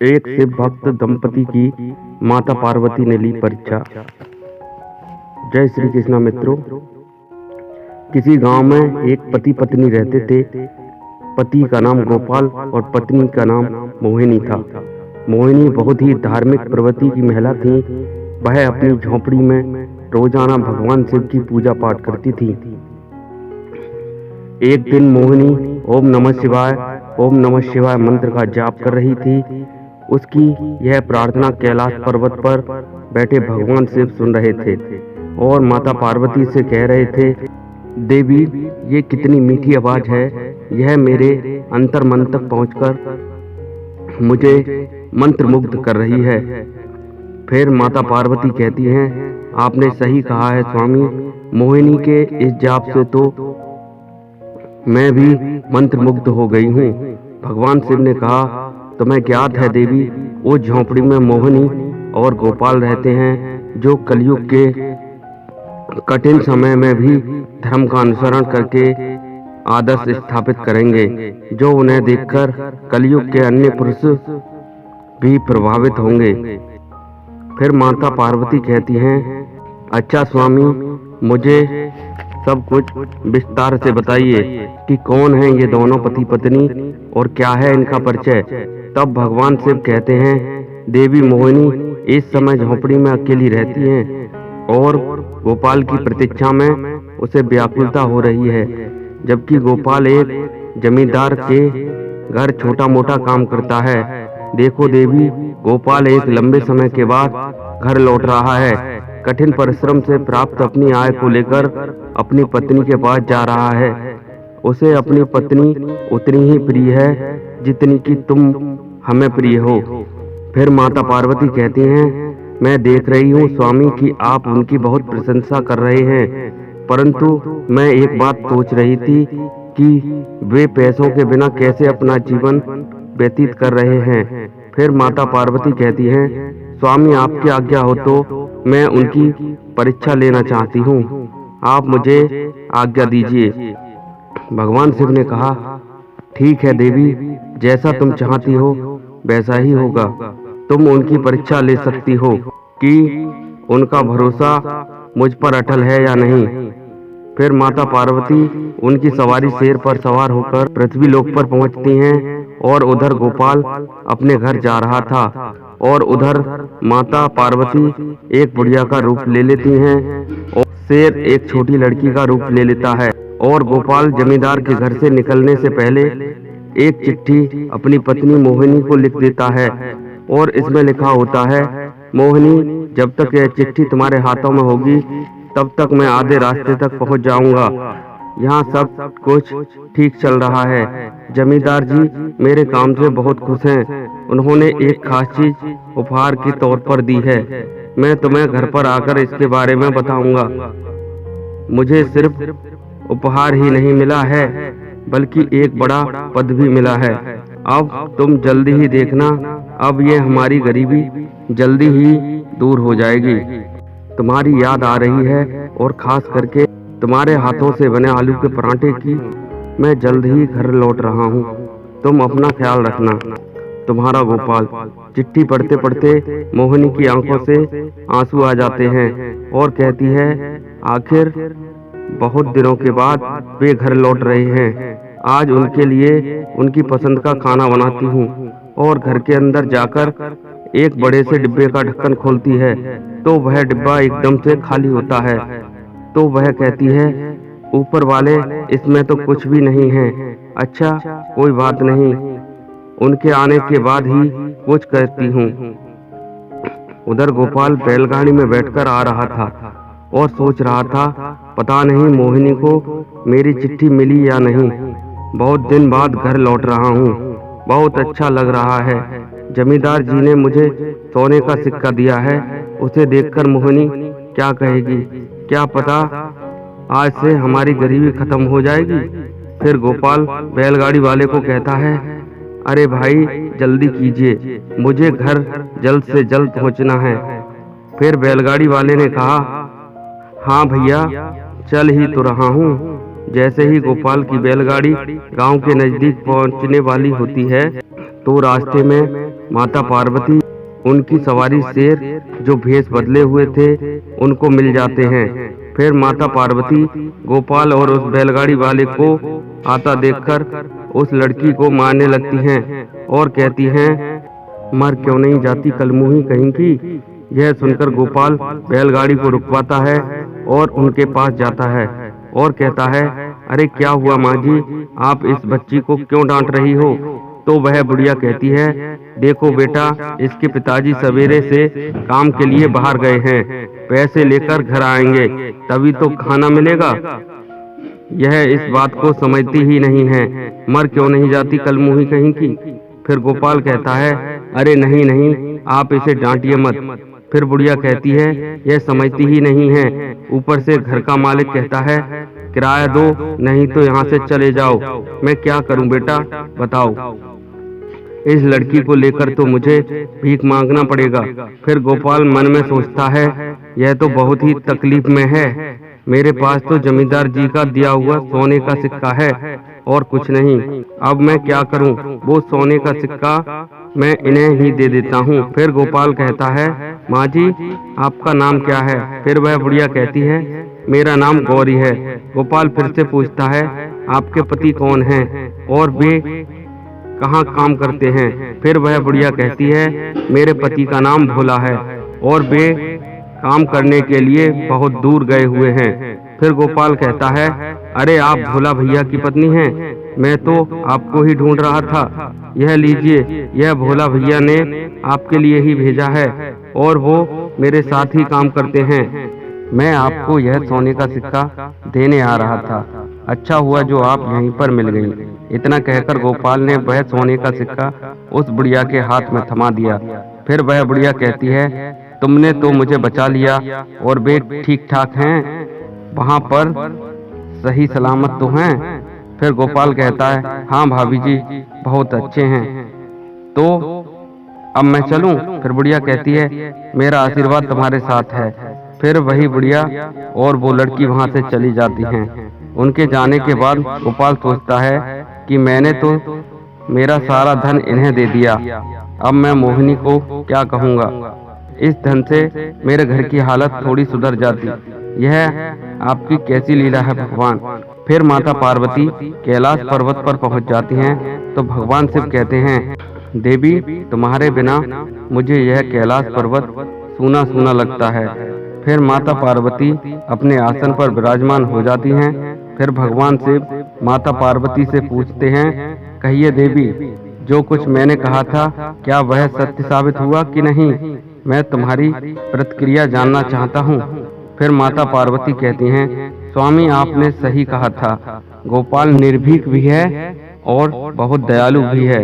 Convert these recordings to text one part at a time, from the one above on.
एक शिव भक्त दंपति की माता पार्वती ने ली परीक्षा। जय श्री कृष्णा मित्रों। किसी गांव में एक पति पत्नी रहते थे। पति का नाम गोपाल और पत्नी का नाम मोहिनी था। मोहिनी बहुत ही धार्मिक प्रवृत्ति की महिला थी। वह अपनी झोपड़ी में रोजाना भगवान शिव की पूजा पाठ करती थी। एक दिन मोहिनी ओम नमः शिवाय मंत्र का जाप कर रही थी। उसकी यह प्रार्थना कैलाश पर्वत पर बैठे भगवान शिव सुन रहे थे और माता पार्वती से कह रहे थे, देवी, ये कितनी मीठी आवाज है। यह मेरे अंतर मन तक पहुंचकर मुझे मंत्रमुग्ध कर रही है। फिर माता पार्वती कहती हैं, आपने सही कहा है स्वामी। मोहिनी के इस जाप से तो मैं भी मंत्रमुग्ध हो गई हूँ। भगवान शिव ने कहा, तुम्हें ज्ञात है देवी, उस झोंपड़ी में मोहिनी और गोपाल रहते हैं जो कलयुग के कठिन समय में भी धर्म का अनुसरण करके आदर्श स्थापित करेंगे, जो उन्हें देखकर कलयुग के अन्य पुरुष भी प्रभावित होंगे। फिर माता पार्वती कहती हैं, अच्छा स्वामी, मुझे सब कुछ विस्तार से बताइए कि कौन है ये दोनों पति पत्नी और क्या है इनका परिचय। तब भगवान शिव कहते हैं, देवी मोहिनी इस समय झोपड़ी में अकेली रहती हैं और गोपाल की प्रतीक्षा में उसे व्याकुलता हो रही है, जबकि गोपाल एक जमींदार के घर छोटा मोटा काम करता है। देखो देवी, गोपाल एक लंबे समय के बाद घर लौट रहा है। कठिन परिश्रम से प्राप्त अपनी आय को लेकर अपनी पत्नी के पास जा रहा है। उसे अपनी पत्नी उतनी ही प्रिय है जितनी कि तुम हमें प्रिय हो। फिर माता पार्वती कहती हैं, मैं देख रही हूँ स्वामी कि आप उनकी बहुत प्रशंसा कर रहे हैं, परंतु मैं एक बात सोच रही थी कि वे पैसों के बिना कैसे अपना जीवन व्यतीत कर रहे हैं। फिर माता पार्वती कहती हैं, स्वामी आपकी आज्ञा हो तो मैं उनकी परीक्षा लेना चाहती हूँ, आप मुझे आज्ञा दीजिए। भगवान शिव ने कहा, ठीक है देवी, जैसा तुम चाहती हो वैसा ही होगा। तुम उनकी परीक्षा ले सकती हो कि उनका भरोसा मुझ पर अटल है या नहीं। फिर माता पार्वती उनकी सवारी शेर पर सवार होकर पृथ्वी लोक पर पहुंचती हैं और उधर गोपाल अपने घर जा रहा था और उधर माता पार्वती एक बुढ़िया का रूप ले लेती हैं और शेर एक छोटी लड़की का रूप ले लेता है। और गोपाल जमींदार के घर से निकलने से पहले एक चिट्ठी अपनी पत्नी मोहिनी को लिख देता है और इसमें लिखा होता है, मोहिनी, जब तक यह चिट्ठी तुम्हारे हाथों में होगी तब तक मैं आधे रास्ते तक पहुंच जाऊंगा। यहाँ सब कुछ ठीक चल रहा है। जमींदार जी मेरे काम से बहुत खुश हैं। उन्होंने एक खास चीज उपहार के तौर पर दी है। मैं तुम्हें घर पर आकर इसके बारे में बताऊंगा। मुझे सिर्फ उपहार ही नहीं मिला है बल्कि एक बड़ा पद भी मिला है। अब तुम जल्दी ही देखना, अब ये हमारी गरीबी जल्दी ही दूर हो जाएगी। तुम्हारी याद आ रही है और खास करके तुम्हारे हाथों से बने आलू के पराठे की। मैं जल्द ही घर लौट रहा हूँ, तुम अपना ख्याल रखना। तुम्हारा गोपाल। चिट्ठी पढ़ते पढ़ते मोहिनी की आंखों से आंसू आ जाते हैं और कहती है, आखिर बहुत दिनों के बाद वे घर लौट रहे हैं। आज उनके लिए उनकी पसंद का खाना बनाती हूँ और घर के अंदर जाकर एक बड़े से डिब्बे का ढक्कन खोलती है तो वह डिब्बा एकदम से खाली होता है। तो वह कहती है, ऊपर वाले, इसमें तो कुछ भी नहीं है। अच्छा, कोई बात नहीं, उनके आने के बाद ही कुछ कहती हूँ। उधर गोपाल बैलगाड़ी में बैठकर आ रहा था और सोच रहा था, पता नहीं मोहिनी को मेरी चिट्ठी मिली या नहीं। बहुत दिन बाद घर लौट रहा हूँ, बहुत अच्छा लग रहा है। जमींदार जी ने मुझे सोने का सिक्का दिया है, उसे देखकर मोहिनी क्या कहेगी, क्या पता आज से हमारी गरीबी खत्म हो जाएगी। फिर गोपाल बैलगाड़ी वाले को कहता है, अरे भाई जल्दी कीजिए, मुझे घर जल्द से जल्द पहुंचना है। फिर बैलगाड़ी वाले ने कहा, हाँ भैया, चल ही तो रहा हूँ। जैसे ही गोपाल की बैलगाड़ी गांव के नजदीक पहुंचने वाली होती है, तो रास्ते में माता पार्वती उनकी सवारी शेर जो भेष बदले हुए थे उनको मिल जाते हैं। फिर माता पार्वती गोपाल और उस बैलगाड़ी वाले को आता देखकर उस लड़की को मारने लगती हैं और कहती हैं, मर क्यों नहीं जाती कलमुही कहीं की। यह सुनकर गोपाल बैलगाड़ी को रुकवाता है और उनके पास जाता है और कहता है, अरे क्या हुआ माँ जी, आप इस बच्ची को क्यों डांट रही हो। तो वह बुढ़िया कहती है, देखो बेटा, इसके पिताजी सवेरे से काम के लिए बाहर गए हैं, पैसे लेकर घर आएंगे तभी तो खाना मिलेगा। यह इस बात को समझती ही नहीं है, मर क्यों नहीं जाती कलमुही कहीं की। फिर गोपाल कहता है, अरे नहीं नहीं, आप इसे डांटिए मत। फिर बुढ़िया कहती है, यह समझती ही नहीं है। ऊपर से घर का मालिक कहता है, किराया दो नहीं तो यहाँ से चले जाओ। मैं क्या करूं बेटा बताओ, इस लड़की को लेकर तो मुझे भीख मांगना पड़ेगा। फिर गोपाल मन में सोचता है, यह तो बहुत ही तकलीफ में है, मेरे पास तो जमींदार जी का दिया हुआ सोने का सिक्का है और कुछ नहीं। अब मैं क्या करूं, वो सोने का सिक्का मैं इन्हें ही दे देता हूं। फिर गोपाल कहता है, माँ जी आपका नाम क्या है। फिर वह बुढ़िया कहती है, मेरा नाम गौरी है। गोपाल फिर से पूछता है, आपके पति कौन हैं और वे कहाँ काम करते हैं। फिर वह बुढ़िया कहती है, मेरे पति का नाम भोला है और वे काम करने के लिए बहुत दूर गए हुए हैं। फिर गोपाल कहता है, अरे आप भोला भैया की पत्नी हैं, मैं तो आपको ही ढूंढ रहा था। यह लीजिए, यह भोला भैया ने आपके लिए ही भेजा है और वो मेरे साथ ही काम करते हैं। मैं आपको यह सोने का सिक्का देने आ रहा था, अच्छा हुआ जो आप यहीं पर मिल गई। इतना कहकर गोपाल ने वह सोने का सिक्का उस बुढ़िया के हाथ में थमा दिया। फिर वह बुढ़िया कहती है, तुमने तो मुझे बचा लिया और वे ठीक ठाक हैं, वहाँ पर सही सलामत तो हैं। फिर गोपाल कहता है, हाँ भाभी जी बहुत अच्छे हैं, तो अब मैं चलूं। फिर बुढ़िया कहती है, मेरा आशीर्वाद तुम्हारे साथ है। फिर वही बुढ़िया और वो लड़की वहाँ से चली जाती हैं। उनके जाने के बाद गोपाल सोचता है कि मैंने तो मेरा सारा धन इन्हें दे दिया, अब मैं मोहिनी को क्या कहूँगा। इस धन से मेरे घर की हालत थोड़ी सुधर जाती। यह आपकी कैसी लीला है भगवान। फिर माता पार्वती कैलाश पर्वत पर पहुंच जाती हैं तो भगवान शिव कहते हैं, देवी तुम्हारे बिना मुझे यह कैलाश पर्वत सूना सूना लगता है। फिर माता पार्वती अपने आसन पर विराजमान हो जाती हैं। फिर भगवान शिव माता पार्वती से पूछते हैं, कहिए देवी, जो कुछ मैंने कहा था क्या वह सत्य साबित हुआ कि नहीं, मैं तुम्हारी प्रतिक्रिया जानना चाहता हूँ। फिर माता पार्वती कहती हैं, स्वामी आपने सही कहा था, गोपाल निर्भीक भी है और बहुत दयालु भी है।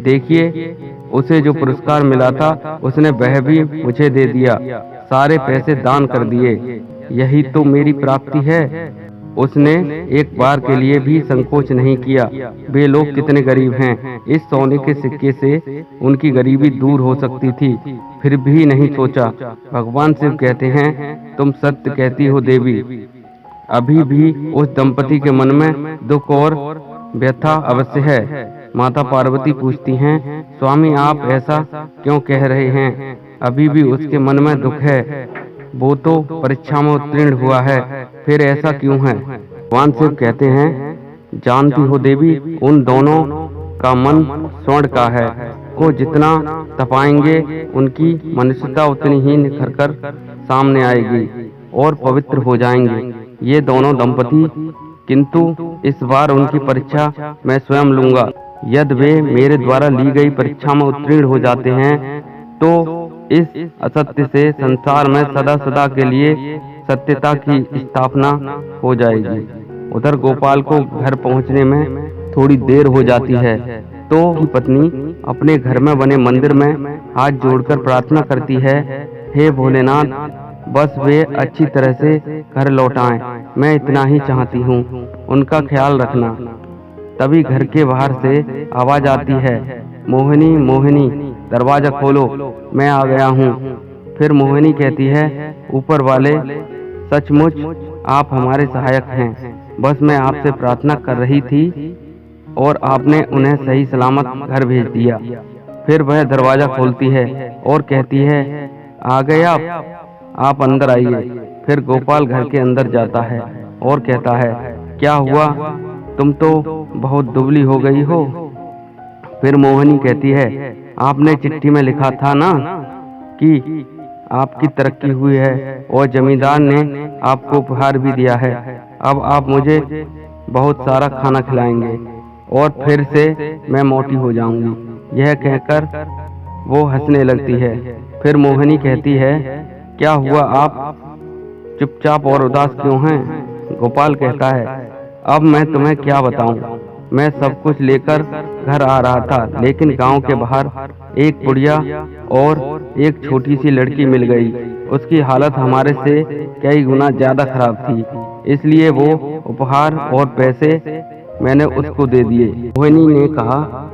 देखिए उसे जो पुरस्कार मिला था उसने वह भी मुझे दे दिया, सारे पैसे दान कर दिए, यही तो मेरी प्राप्ति है। उसने एक बार के लिए भी संकोच नहीं किया। वे लोग कितने गरीब हैं, इस सोने के सिक्के से उनकी गरीबी दूर हो सकती थी, फिर भी नहीं सोचा। भगवान शिव कहते हैं, तुम सत्य कहती हो देवी। अभी भी उस दंपति के मन में दुख और व्यथा अवश्य है। माता पार्वती पूछती हैं, स्वामी आप ऐसा क्यों कह रहे हैं, अभी भी उसके मन में दुख है, वो तो परीक्षा में उत्तीर्ण हुआ है, फिर ऐसा क्यों है। भगवान शिव कहते हैं, जानती हो देवी, उन दोनों का मन स्वर्ण का है, को जितना तपाएंगे उनकी मनुष्यता उतनी ही निखर कर सामने आएगी और पवित्र हो जाएंगे ये दोनों दंपति। किंतु इस बार उनकी परीक्षा मैं स्वयं लूंगा। यदि वे मेरे द्वारा ली गई परीक्षा में उत्तीर्ण हो जाते हैं तो इस असत्य से संसार में सदा सदा के लिए सत्यता की स्थापना हो जाएगी। उधर गोपाल को घर पहुंचने में थोड़ी देर हो जाती है तो पत्नी अपने घर में बने मंदिर में हाथ जोड़कर प्रार्थना करती है, हे भोलेनाथ, बस वे अच्छी तरह से घर लौट आएं, मैं इतना ही चाहती हूँ, उनका ख्याल रखना। तभी घर के बाहर से आवाज आती है, मोहिनी मोहिनी दरवाजा खोलो, मैं आ गया हूँ। फिर मोहिनी कहती है, ऊपर वाले सचमुच आप हमारे सहायक हैं, बस मैं आपसे प्रार्थना कर रही थी और आपने उन्हें सही सलामत घर भेज दिया। फिर वह दरवाजा खोलती है और कहती है, आ गए आप अंदर आइए। फिर गोपाल घर के अंदर जाता है और कहता है, क्या हुआ, तुम तो बहुत दुबली हो गई हो। फिर मोहिनी कहती है, आपने चिट्ठी में लिखा था ना कि आपकी तरक्की हुई है और जमींदार ने आपको उपहार भी दिया है। अब आप मुझे बहुत सारा खाना खिलाएंगे और फिर से मैं मोटी हो जाऊंगी। यह कहकर वो हंसने लगती है। फिर मोहिनी कहती है, क्या हुआ, आप चुपचाप और उदास क्यों हैं? गोपाल कहता है, अब मैं तुम्हें क्या बताऊं, मैं सब कुछ लेकर घर आ रहा था, लेकिन गांव के बाहर एक बुढ़िया और एक छोटी सी लड़की मिल गई। उसकी हालत हमारे से कई गुना ज्यादा खराब थी, इसलिए वो उपहार और पैसे मैंने उसको दे दिए। मोहिनी ने कहा,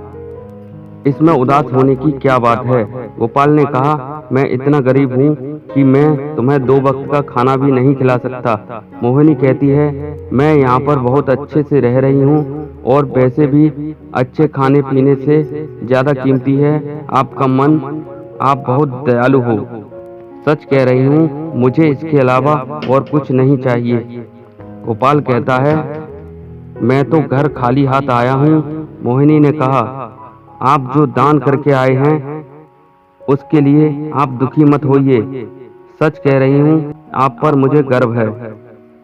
इसमें उदास होने की क्या बात है? गोपाल ने कहा, मैं इतना गरीब हूँ कि मैं तुम्हें 2 वक्त का खाना भी नहीं खिला सकता। मोहिनी कहती है, मैं यहाँ पर बहुत अच्छे से रह रही हूँ और पैसे भी अच्छे खाने पीने से ज्यादा कीमती है आपका मन। आप बहुत दयालु हो। सच कह रही हूँ, मुझे इसके अलावा और कुछ नहीं चाहिए। गोपाल कहता है, मैं तो घर खाली हाथ आया हूँ। मोहिनी ने कहा, आप जो दान करके आए हैं उसके लिए आप दुखी मत होइए। सच कह रही हूँ, आप पर मुझे गर्व है।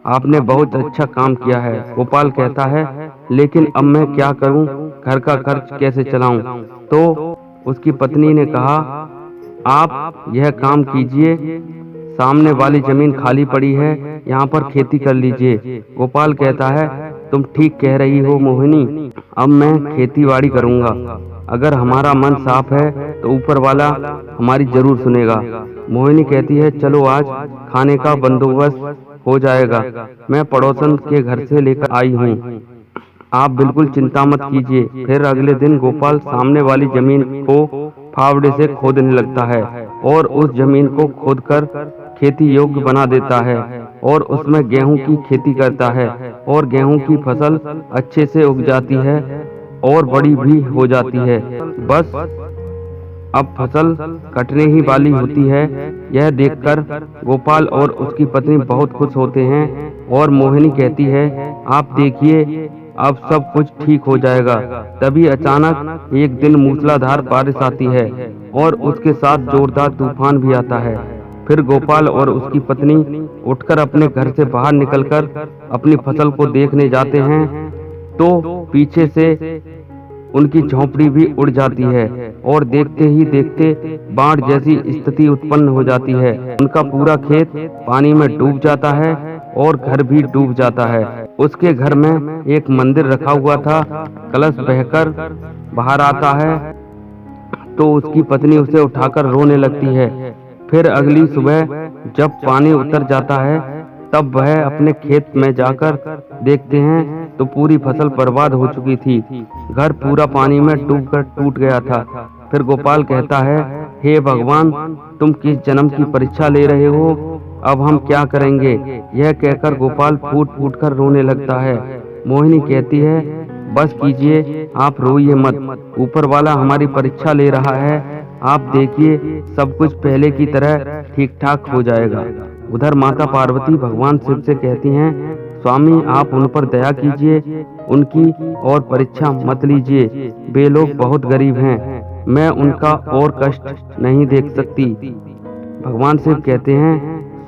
आपने बहुत अच्छा काम किया है। गोपाल कहता है, लेकिन अब मैं क्या करूं, घर का खर्च कैसे चलाऊं? तो उसकी पत्नी ने कहा, आप यह काम कीजिए, सामने वाली जमीन खाली पड़ी है, यहाँ पर खेती कर लीजिए। गोपाल कहता है, तुम ठीक कह रही हो मोहिनी, अब मैं खेती बाड़ी करूँगा। अगर हमारा मन साफ है तो ऊपर वाला हमारी जरूर सुनेगा। मोहिनी कहती है, चलो आज खाने का बंदोबस्त हो जाएगा, मैं पड़ोसन के घर से लेकर आई हूँ, आप बिल्कुल चिंता मत कीजिए। फिर अगले दिन गोपाल सामने वाली जमीन को फावड़े से खोदने लगता है और उस जमीन को खोदकर खेती योग्य बना देता है और उसमें गेहूं की खेती करता है और गेहूं की फसल अच्छे से उग जाती है और बड़ी भी हो जाती है। बस अब फसल कटने ही वाली होती है। यह देखकर गोपाल और उसकी पत्नी बहुत खुश होते हैं और मोहिनी कहती है, आप देखिए अब सब कुछ ठीक हो जाएगा। तभी अचानक एक दिन मूसलाधार बारिश आती है और उसके साथ जोरदार तूफान भी आता है। फिर गोपाल और उसकी पत्नी उठकर अपने घर से बाहर निकलकर अपनी फसल को देखने जाते हैं तो पीछे से उनकी झोंपड़ी भी उड़ जाती है और देखते ही देखते बाढ़ जैसी स्थिति उत्पन्न हो जाती है। उनका पूरा खेत पानी में डूब जाता है और घर भी डूब जाता है। उसके घर में एक मंदिर रखा हुआ था, कलश बहकर बाहर आता है तो उसकी पत्नी उसे उठाकर रोने लगती है। फिर अगली सुबह जब पानी उतर जाता है तब वह अपने खेत में जाकर देखते हैं तो पूरी फसल बर्बाद हो चुकी थी। घर पूरा पानी में डूबकर टूट गया था। फिर गोपाल कहता है, हे भगवान, तुम किस जन्म की परीक्षा ले रहे हो? अब हम क्या करेंगे? यह कहकर गोपाल फूट फूट कर रोने लगता है। मोहिनी कहती है, बस कीजिए, आप रोइए मत, ऊपर वाला हमारी परीक्षा ले रहा है। आप देखिए सब कुछ पहले की तरह ठीक ठाक हो जाएगा। उधर माता पार्वती भगवान शिव से कहती हैं, स्वामी आप उन पर दया कीजिए, उनकी और परीक्षा मत लीजिए, वे लोग बहुत गरीब हैं, मैं उनका और कष्ट नहीं देख सकती। भगवान शिव कहते हैं,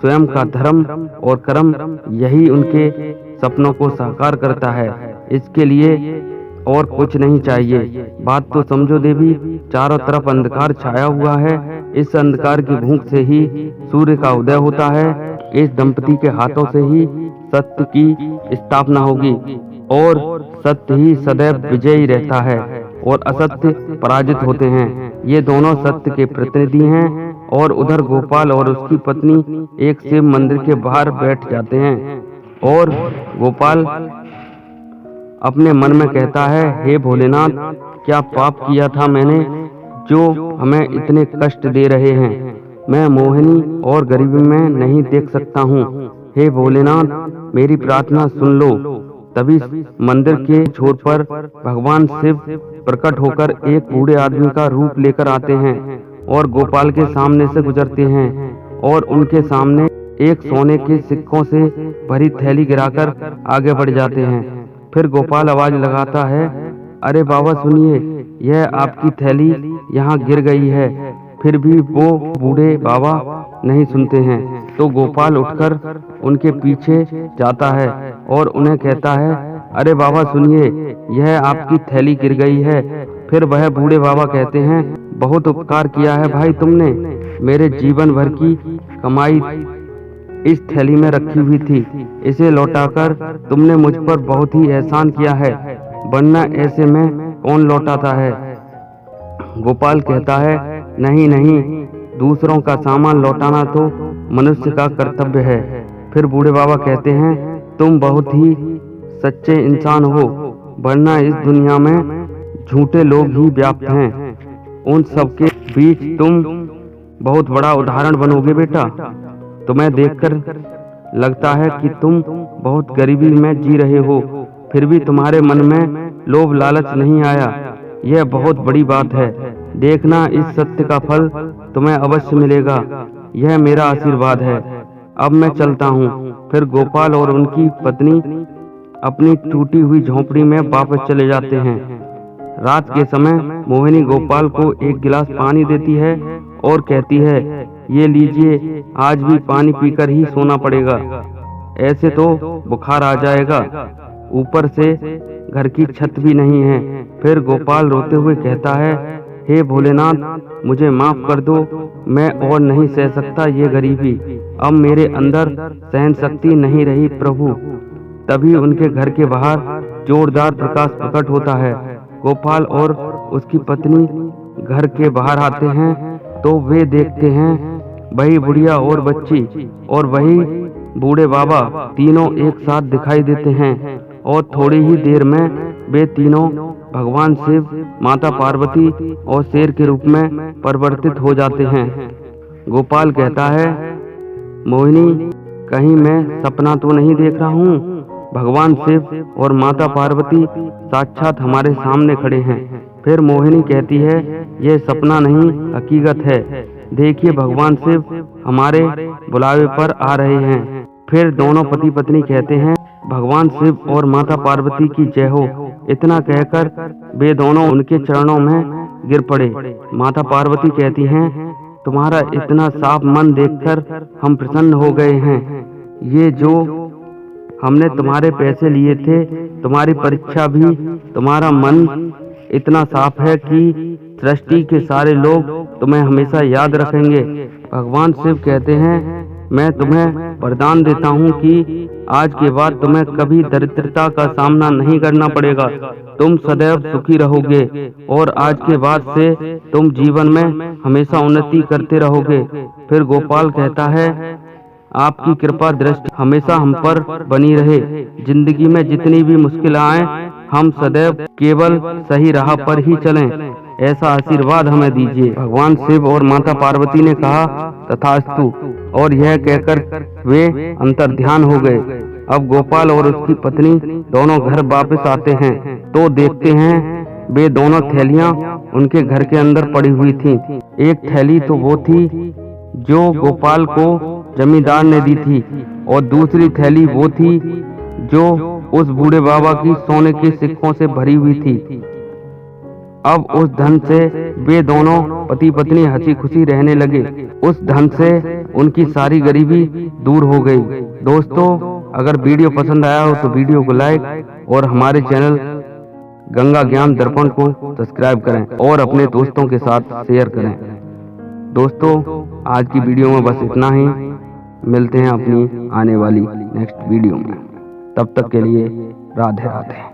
स्वयं का धर्म और कर्म यही उनके सपनों को साकार करता है, इसके लिए और कुछ नहीं चाहिए। बात तो समझो देवी, चारों तरफ अंधकार छाया हुआ है, इस अंधकार की भूख से ही सूर्य का उदय होता है। इस दंपति के हाथों से ही सत्य की स्थापना होगी और सत्य ही सदैव विजयी रहता है और असत्य पराजित होते हैं। ये दोनों सत्य के प्रतिनिधि हैं। और उधर गोपाल और उसकी पत्नी एक शिव मंदिर के बाहर बैठ जाते हैं और गोपाल अपने मन में कहता है, हे भोलेनाथ, क्या पाप किया था मैंने जो हमें इतने कष्ट दे रहे हैं? मैं मोहिनी और गरीबी में नहीं देख सकता हूँ। हे भोलेनाथ, मेरी प्रार्थना सुन लो। तभी मंदिर के छोर पर भगवान शिव प्रकट होकर एक बूढ़े आदमी का रूप लेकर आते हैं और गोपाल के सामने से गुजरते हैं और उनके सामने एक सोने के सिक्कों से भरी थैली गिराकर आगे बढ़ जाते हैं। फिर गोपाल आवाज लगाता है, अरे बाबा सुनिए, यह आपकी थैली यहाँ गिर गई है। फिर भी वो बूढ़े बाबा नहीं सुनते हैं तो गोपाल उठकर उनके पीछे जाता है और उन्हें कहता है, अरे बाबा सुनिए, यह आपकी थैली गिर गई है। फिर वह बूढ़े बाबा कहते हैं, बहुत उपकार किया है भाई तुमने, मेरे जीवन भर की कमाई इस थैली में रखी हुई थी, इसे लौटाकर तुमने मुझ पर बहुत ही एहसान किया है, वरना ऐसे में कौन लौटाता है। गोपाल कहता है, नहीं नहीं, दूसरों का सामान लौटाना तो मनुष्य का कर्तव्य है। फिर बूढ़े बाबा कहते हैं, तुम बहुत ही सच्चे इंसान हो, वरना इस दुनिया में झूठे लोग ही व्याप्त हैं, उन सबके बीच तुम बहुत बड़ा उदाहरण बनोगे बेटा। तुम्हें देखकर लगता है कि तुम बहुत गरीबी में जी रहे हो, फिर भी तुम्हारे मन में लोभ लालच नहीं आया, यह बहुत बड़ी बात है। देखना, इस सत्य का फल तुम्हें अवश्य मिलेगा, यह मेरा आशीर्वाद है। अब मैं चलता हूँ। फिर गोपाल और उनकी पत्नी अपनी टूटी हुई झोंपड़ी में वापस चले जाते हैं। रात के समय मोहिनी गोपाल को एक गिलास पानी देती है और कहती है, ये लीजिए, आज भी पानी पीकर ही सोना पड़ेगा, ऐसे तो बुखार आ जाएगा, ऊपर से घर की छत भी नहीं है। फिर गोपाल रोते हुए कहता है, हे भोलेनाथ, मुझे माफ कर दो, मैं और नहीं सह सकता ये गरीबी, अब मेरे अंदर सहन शक्ति नहीं रही प्रभु। तभी उनके घर के बाहर जोरदार प्रकाश प्रकट होता है। गोपाल और उसकी पत्नी घर के बाहर आते हैं तो वे देखते हैं वही बुढ़िया और बच्ची और वही बूढ़े बाबा तीनों एक साथ दिखाई देते हैं और थोड़ी ही देर में वे तीनों भगवान शिव, माता पार्वती और शेर के रूप में परिवर्तित हो जाते हैं। गोपाल कहता है, मोहिनी, कहीं मैं सपना तो नहीं देख रहा हूँ? भगवान शिव और माता पार्वती साक्षात हमारे सामने खड़े हैं। फिर मोहिनी कहती है, यह सपना नहीं, हकीकत है, देखिए भगवान शिव हमारे बुलावे पर आ रहे हैं। फिर दोनों पति पत्नी कहते हैं, भगवान शिव और माता पार्वती की जय हो। इतना कहकर वे दोनों उनके चरणों में गिर पड़े। माता पार्वती कहती हैं, तुम्हारा इतना साफ मन देखकर हम प्रसन्न हो गए हैं। ये जो हमने तुम्हारे पैसे लिए थे, तुम्हारी परीक्षा भी, तुम्हारा मन इतना साफ है कि सृष्टि के सारे लोग तुम्हें हमेशा याद रखेंगे। भगवान शिव कहते हैं, मैं तुम्हें वरदान देता हूँ कि आज के बाद तुम्हें कभी दरिद्रता का सामना नहीं करना पड़ेगा, तुम सदैव सुखी रहोगे और आज के बाद से तुम जीवन में हमेशा उन्नति करते रहोगे। फिर गोपाल कहता है, आपकी कृपा दृष्टि हमेशा हम पर बनी रहे, जिंदगी में जितनी भी मुश्किल आए हम सदैव केवल सही राह पर ही चलें, ऐसा आशीर्वाद हमें दीजिए। भगवान शिव और माता पार्वती ने कहा, तथास्तु, और यह कहकर वे अंतर्ध्यान हो गए। अब गोपाल और उसकी पत्नी दोनों घर वापस आते हैं तो देखते हैं वे दोनों थैलियां उनके घर के अंदर पड़ी हुई थीं। एक थैली तो वो थी जो गोपाल को जमींदार ने दी थी और दूसरी थैली वो थी जो उस बूढ़े बाबा की सोने के सिक्कों से भरी हुई थी। अब उस धन से वे दोनों पति पत्नी हंसी खुशी रहने लगे। उस धन से उनकी सारी गरीबी दूर हो गई। दोस्तों, अगर वीडियो पसंद आया हो तो वीडियो को लाइक और हमारे चैनल गंगा ज्ञान दर्पण को सब्सक्राइब करें और अपने दोस्तों के साथ शेयर करें। दोस्तों, आज की वीडियो में बस इतना ही। मिलते हैं अपनी आने वाली नेक्स्ट वीडियो में। तब तक के लिए राधे राधे।